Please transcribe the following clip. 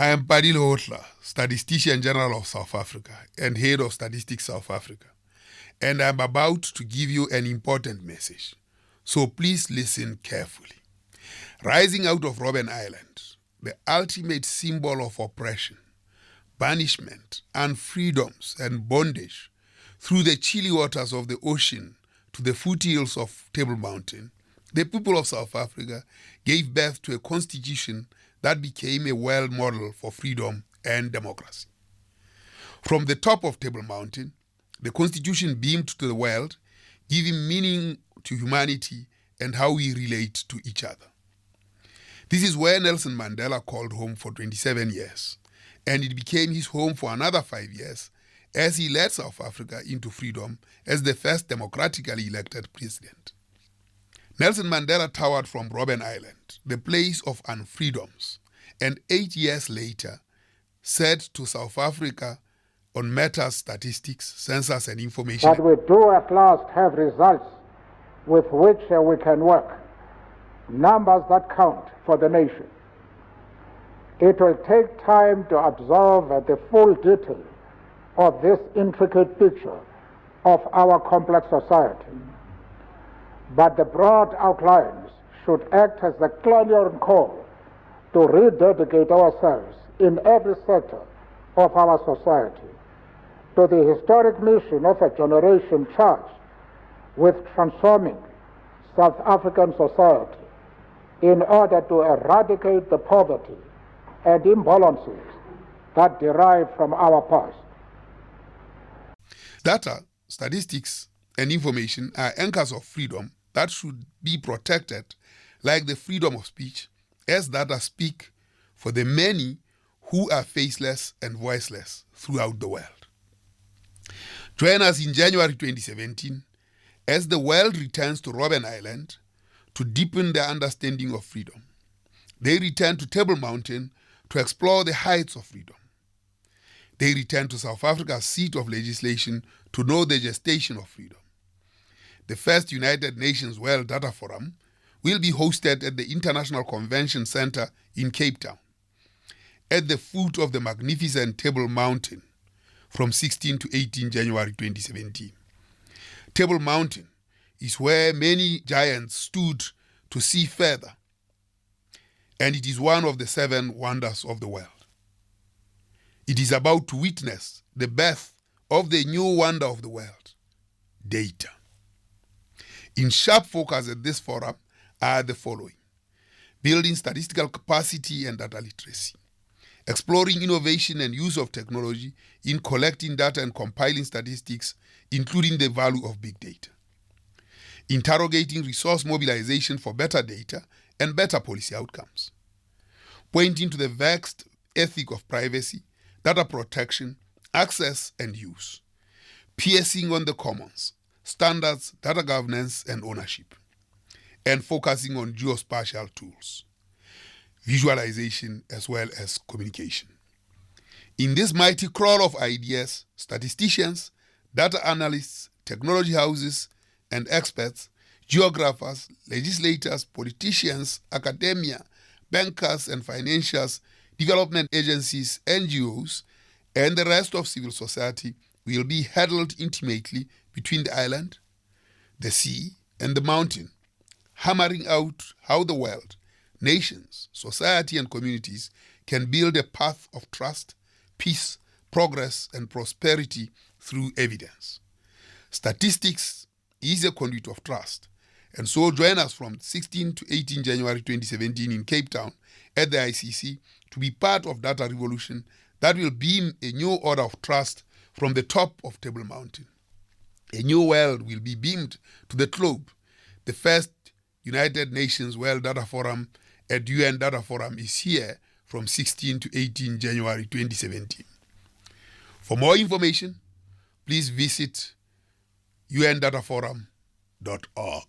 I am Padil Hotla, Statistician General of South Africa and Head of Statistics South Africa, and I'm about to give you an important message, so please listen carefully. Rising out of Robben Island, the ultimate symbol of oppression, banishment, unfreedoms, and bondage through the chilly waters of the ocean to the foothills of Table Mountain, the people of South Africa gave birth to a constitution that became a world model for freedom and democracy. From the top of Table Mountain, the Constitution beamed to the world, giving meaning to humanity and how we relate to each other. This is where Nelson Mandela called home for 27 years, and it became his home for another 5 years as he led South Africa into freedom as the first democratically elected president. Nelson Mandela towered from Robben Island, the place of unfreedoms, and 8 years later said to South Africa on matters statistics, census and information that we do at last have results with which we can work, numbers that count for the nation. It will take time to observe the full detail of this intricate picture of our complex society. But the broad outlines should act as the clarion call to rededicate ourselves in every sector of our society to the historic mission of a generation charged with transforming South African society in order to eradicate the poverty and imbalances that derive from our past. Data, statistics, and information are anchors of freedom that should be protected, like the freedom of speech, as data speak for the many who are faceless and voiceless throughout the world. Join us in January 2017 as the world returns to Robben Island to deepen their understanding of freedom. They return to Table Mountain to explore the heights of freedom. They return to South Africa's seat of legislation to know the gestation of freedom. The first United Nations World Data Forum will be hosted at the International Convention Center in Cape Town, at the foot of the magnificent Table Mountain from 16 to 18 January 2017. Table Mountain is where many giants stood to see further, and it is one of the 7 wonders of the world. It is about to witness the birth of the new wonder of the world, data. In sharp focus at this forum are the following: building statistical capacity and data literacy, exploring innovation and use of technology in collecting data and compiling statistics, including the value of big data, interrogating resource mobilization for better data and better policy outcomes, pointing to the vexed ethic of privacy, data protection, access and use, piercing on the commons, standards, data governance and ownership, and focusing on geospatial tools, visualization as well as communication. In this mighty crawl of ideas, statisticians, data analysts, technology houses and experts, geographers, legislators, politicians, academia, bankers and financiers, development agencies, NGOs, and the rest of civil society will be huddled intimately between the island, the sea, and the mountain, hammering out how the world, nations, society, and communities can build a path of trust, peace, progress, and prosperity through evidence. Statistics is a conduit of trust, and so join us from 16 to 18 January 2017 in Cape Town at the ICC to be part of Data Revolution that will beam a new order of trust from the top of Table Mountain. A new world will be beamed to the globe. The first United Nations World Data Forum at UN Data Forum is here from 16 to 18 January 2017. For more information, please visit undataforum.org.